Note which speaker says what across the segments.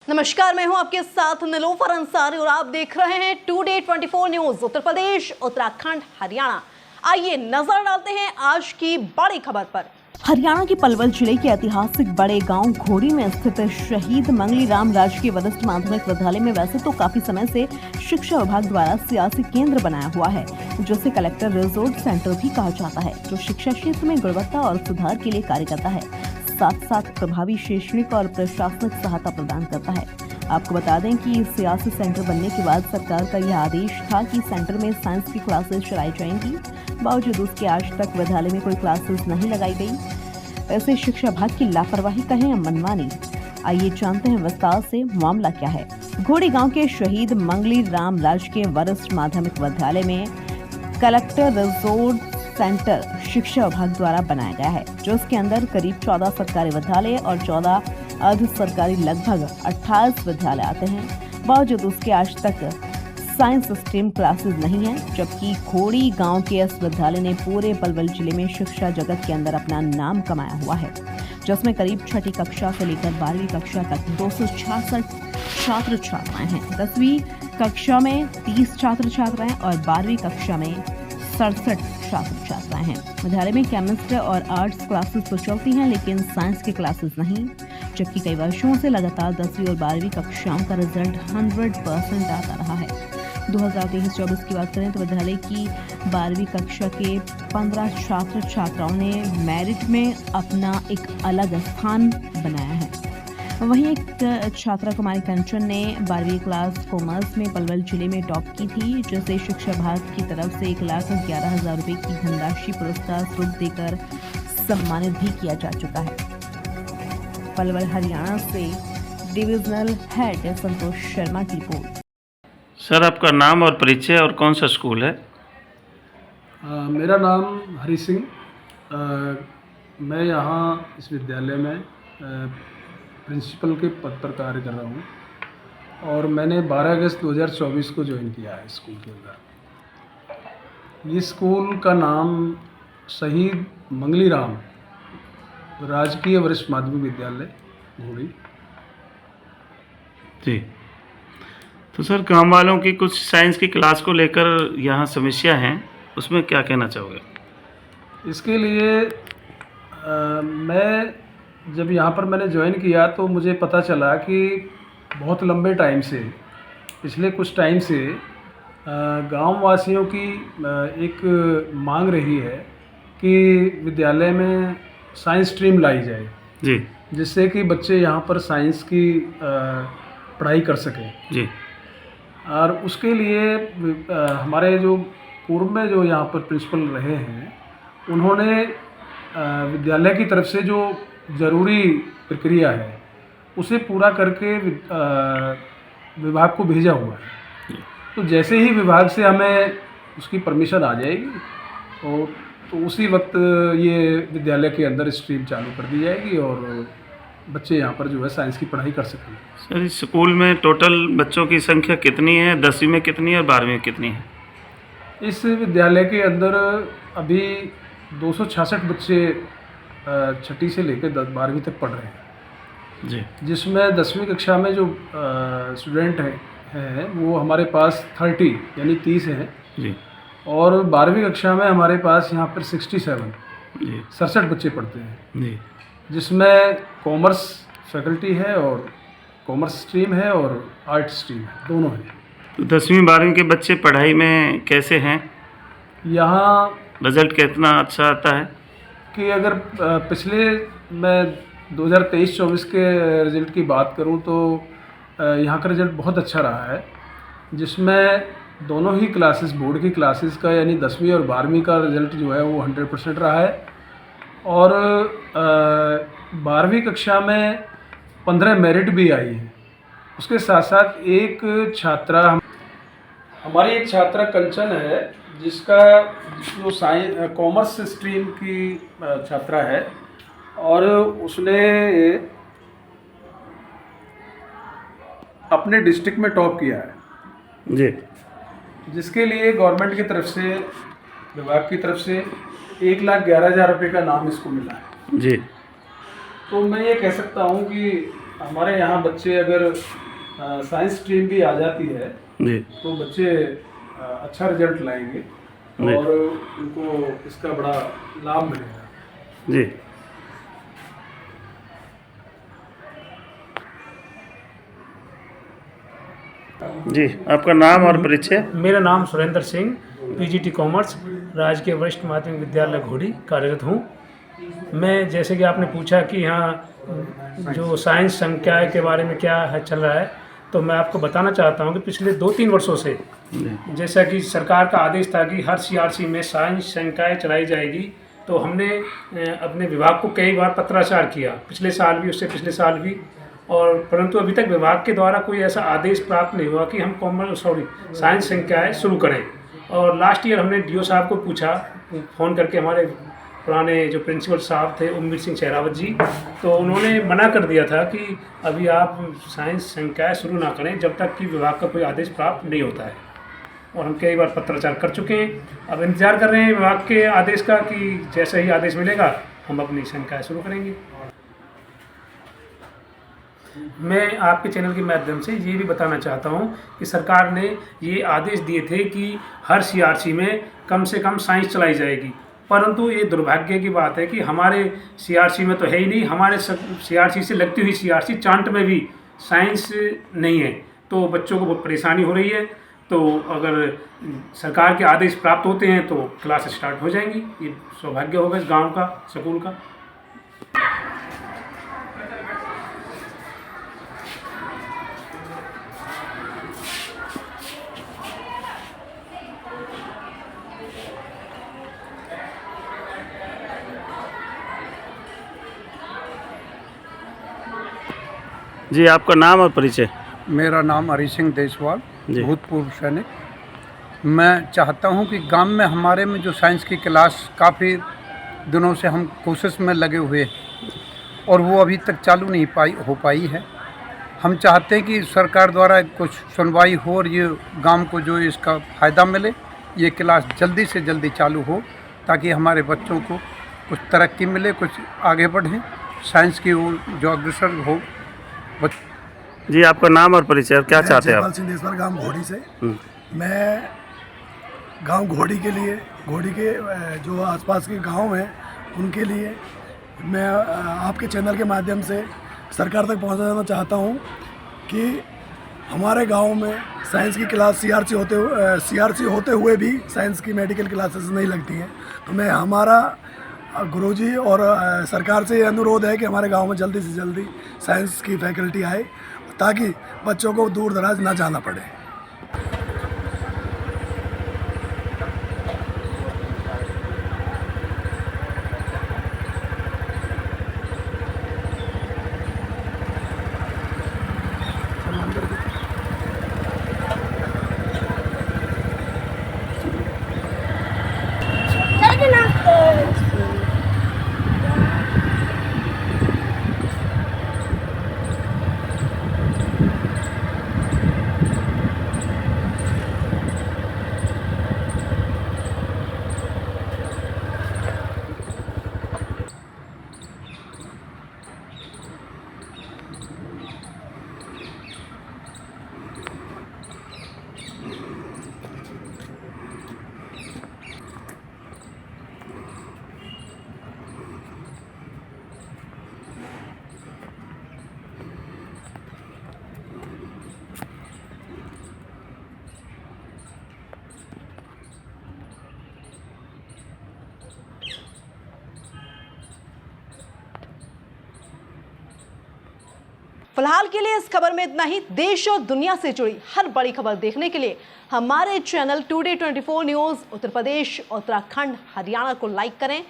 Speaker 1: नमस्कार, मैं हूं आपके साथ निलोफर अंसारी और आप देख रहे हैं टुडे 24 न्यूज। उत्तर प्रदेश, उत्तराखंड, हरियाणा। आइए नजर डालते हैं आज की बड़ी खबर पर।
Speaker 2: हरियाणा के पलवल जिले के ऐतिहासिक बड़े गांव घोड़ी में स्थित शहीद मंगली राम राजकीय वरिष्ठ माध्यमिक विद्यालय में वैसे तो काफी समय से शिक्षा विभाग द्वारा सियासी केंद्र बनाया हुआ है, जिसे कलेक्टर रिसोर्ट सेंटर भी कहा जाता है, जो शिक्षा क्षेत्र में गुणवत्ता और सुधार के लिए कार्य करता है, साथ साथ प्रभावी शैक्षणिक और प्रशासनिक सहायता प्रदान करता है। आपको बता दें कि सियासी सेंटर बनने के बाद सरकार का यह आदेश था कि सेंटर में साइंस की क्लासेस चलाई जाएंगी। बावजूद उसके आज तक विद्यालय में कोई क्लासेस नहीं लगाई गई। ऐसे शिक्षा विभाग की लापरवाही कहें या मनमानी, आइए जानते हैं विस्तार से मामला क्या है। घोड़ी गांव के शहीद मंगली राम राजकीय वरिष्ठ माध्यमिक विद्यालय में कलेक्टर रिसोर्ट सेंटर शिक्षा विभाग द्वारा बनाया गया है, जो इसके अंदर करीब 14 सरकारी विद्यालय और 14 अर्ध सरकारी लगभग 28 विद्यालय आते हैं। बावजूद उसके आज तक साइंस स्ट्रीम क्लासेस नहीं है, जबकि घोड़ी गांव के इस विद्यालय ने पूरे पलवल जिले में शिक्षा जगत के अंदर अपना नाम कमाया हुआ है, जिसमें करीब छठी कक्षा से लेकर 12वीं कक्षा तक 266 छात्र छात्राएं हैं। 10वीं कक्षा में 30 छात्र छात्राएं और 12वीं कक्षा में 67 छात्र छात्राएं हैं। विद्यालय में केमिस्ट्री और आर्ट्स क्लासेस तो चलती हैं, लेकिन साइंस की क्लासेस नहीं, जबकि कई वर्षों से लगातार 10वीं और 12वीं कक्षाओं का रिजल्ट 100% आता रहा है। 2023-24 की बात करें तो विद्यालय की 12वीं कक्षा के 15 छात्र छात्राओं ने मेरिट में अपना एक अलग स्थान बनाया है। वहीं एक छात्रा कुमारी कंचन ने 12वीं क्लास कॉमर्स में पलवल जिले में टॉप की थी, जिसे शिक्षा विभाग की तरफ से 1,11,000 रुपये की धनराशि पुरस्कार स्वरूप देकर सम्मानित भी किया जा चुका है। पलवल हरियाणा से डिविजनल हेड संतोष शर्मा की रिपोर्ट।
Speaker 3: सर, आपका नाम और परिचय और कौन सा स्कूल है?
Speaker 4: मेरा नाम हरी सिंह। मैं यहाँ इस विद्यालय में प्रिंसिपल के पद पर कार्य कर रहा हूँ और मैंने 12 अगस्त 2024 को ज्वाइन किया है स्कूल के अंदर। ये स्कूल का नाम शहीद मंगली राम राजकीय वरिष्ठ माध्यमिक विद्यालय घोड़ी।
Speaker 3: जी, तो सर गाँव वालों की कुछ साइंस की क्लास को लेकर यहाँ समस्या हैं, उसमें क्या कहना चाहोगे?
Speaker 4: इसके लिए मैं जब यहाँ पर मैंने ज्वाइन किया तो मुझे पता चला कि बहुत लंबे टाइम से, पिछले कुछ टाइम से गांव वासियों की एक मांग रही है कि विद्यालय में साइंस स्ट्रीम लाई जाए,
Speaker 3: जी,
Speaker 4: जिससे कि बच्चे यहाँ पर साइंस की पढ़ाई कर सकें।
Speaker 3: जी,
Speaker 4: और उसके लिए हमारे जो पूर्व में जो यहाँ पर प्रिंसिपल रहे हैं, उन्होंने विद्यालय की तरफ से जो ज़रूरी प्रक्रिया है उसे पूरा करके विभाग को भेजा हुआ है। तो जैसे ही विभाग से हमें उसकी परमिशन आ जाएगी और तो उसी वक्त ये विद्यालय के अंदर स्ट्रीम चालू कर दी जाएगी और बच्चे यहाँ पर जो है साइंस की पढ़ाई कर सकेंगे।
Speaker 3: सर, इस स्कूल में टोटल बच्चों की संख्या कितनी है? 10वीं में कितनी है और 12वीं में कितनी है?
Speaker 4: इस विद्यालय के अंदर अभी 266 बच्चे छठी से लेकर 12वीं तक पढ़ रहे हैं,
Speaker 3: जी,
Speaker 4: जिसमें 10वीं कक्षा में जो स्टूडेंट हैं वो हमारे पास 30 यानी 30 हैं,
Speaker 3: जी,
Speaker 4: और 12वीं कक्षा में हमारे पास यहाँ पर 67
Speaker 3: जी,
Speaker 4: 67 बच्चे पढ़ते हैं,
Speaker 3: जी,
Speaker 4: जिसमें कॉमर्स फैकल्टी है और कॉमर्स स्ट्रीम है और आर्ट स्ट्रीम है, दोनों हैं।
Speaker 3: तो 10वीं 12वीं के बच्चे पढ़ाई में कैसे हैं?
Speaker 4: यहाँ
Speaker 3: रिजल्ट कितना अच्छा आता है?
Speaker 4: कि अगर पिछले मैं 2023-24 के रिज़ल्ट की बात करूं तो यहाँ का रिज़ल्ट बहुत अच्छा रहा है, जिसमें दोनों ही क्लासेस, बोर्ड की क्लासेस का यानी 10वीं और 12वीं का रिज़ल्ट जो है वो 100% रहा है, और 12वीं कक्षा में 15 मेरिट भी आई है। उसके साथ साथ एक छात्रा, हमारी एक छात्रा कंचन है, जिसका जो कॉमर्स स्ट्रीम की छात्रा है, और उसने अपने डिस्ट्रिक्ट में टॉप किया है,
Speaker 3: जी,
Speaker 4: जिसके लिए गवर्नमेंट की तरफ से, विभाग की तरफ से 1,11,000 रुपये का नाम इसको मिला है।
Speaker 3: जी,
Speaker 4: तो मैं ये कह सकता हूँ कि हमारे यहाँ बच्चे अगर साइंस स्ट्रीम भी आ जाती है
Speaker 3: जी
Speaker 4: तो बच्चे अच्छा रिजल्ट लाएंगे
Speaker 3: जी।
Speaker 4: और उनको इसका बड़ा लाभ मिलेगा।
Speaker 3: जी जी, आपका नाम और परिचय?
Speaker 5: मेरा नाम सुरेंद्र सिंह, पीजीटी कॉमर्स, राजकीय वरिष्ठ माध्यमिक विद्यालय घोड़ी कार्यरत हूँ। मैं, जैसे कि आपने पूछा कि यहाँ जो साइंस संकाय के बारे में क्या है चल रहा है, तो मैं आपको बताना चाहता हूँ कि पिछले 2-3 वर्षों से जैसा कि सरकार का आदेश था कि हर सीआरसी में साइंस संकाय चलाई जाएगी, तो हमने अपने विभाग को कई बार पत्राचार किया, पिछले साल भी, उससे पिछले साल भी, और परंतु अभी तक विभाग के द्वारा कोई ऐसा आदेश प्राप्त नहीं हुआ कि हम साइंस संकाय शुरू करें। और लास्ट ईयर हमने डीओ साहब को पूछा फ़ोन करके, हमारे पुराने जो प्रिंसिपल साहब थे उम्मीद सिंह शेरावत जी, तो उन्होंने मना कर दिया था कि अभी आप साइंस संकाय शुरू ना करें जब तक कि विभाग का कोई आदेश प्राप्त नहीं होता है। और हम कई बार पत्राचार कर चुके हैं, अब इंतज़ार कर रहे हैं विभाग के आदेश का कि जैसे ही आदेश मिलेगा हम अपनी संकाय शुरू करेंगे। मैं आपके चैनल के माध्यम से ये भी बताना चाहता हूँ कि सरकार ने ये आदेश दिए थे कि हर सीआरसी में कम से कम साइंस चलाई जाएगी, परंतु ये दुर्भाग्य की बात है कि हमारे सीआरसी में तो है ही नहीं, हमारे सीआरसी से लगती हुई सीआरसी चांट में भी साइंस नहीं है, तो बच्चों को बहुत परेशानी हो रही है। तो अगर सरकार के आदेश प्राप्त होते हैं तो क्लास स्टार्ट हो जाएंगी। ये सौभाग्य होगा इस गाँव का, स्कूल का।
Speaker 3: जी, आपका नाम और परिचय?
Speaker 6: मेरा नाम हरी सिंह देसवाल,
Speaker 3: जी।
Speaker 6: भूतपूर्व सैनिक। मैं चाहता हूं कि गांव में हमारे में जो साइंस की क्लास काफ़ी दिनों से हम कोशिश में लगे हुए हैं और वो अभी तक चालू नहीं हो पाई है। हम चाहते हैं कि सरकार द्वारा कुछ सुनवाई हो और ये गांव को जो इसका फ़ायदा मिले, ये क्लास जल्दी से जल्दी चालू हो ताकि हमारे बच्चों को कुछ तरक्की मिले, कुछ आगे बढ़ें, साइंस की ओर जो अग्रसर हो।
Speaker 3: जी, आपका नाम और परिचय और क्या चाहते हैं आप?
Speaker 7: सिंह गांव घोड़ी से। मैं गांव घोड़ी के लिए, घोड़ी के जो आसपास के गांव हैं उनके लिए मैं आपके चैनल के माध्यम से सरकार तक पहुंचाना चाहता हूं कि हमारे गांव में साइंस की क्लास सीआरसी होते हुए भी साइंस की मेडिकल क्लासेस नहीं लगती हैं। तो मैं, हमारा गुरुजी और सरकार से ये अनुरोध है कि हमारे गांव में जल्दी से जल्दी साइंस की फैकल्टी आए ताकि बच्चों को दूर दराज ना जाना पड़े।
Speaker 1: फिलहाल के लिए इस खबर में इतना ही। देश और दुनिया से जुड़ी हर बड़ी खबर देखने के लिए हमारे channel today 24 news Uttar Pradesh, Uttarakhand, Haryana को लाइक करें,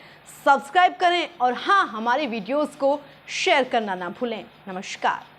Speaker 1: सब्सक्राइब करें और हाँ, हमारे वीडियोस को शेयर करना ना भूलें। नमस्कार।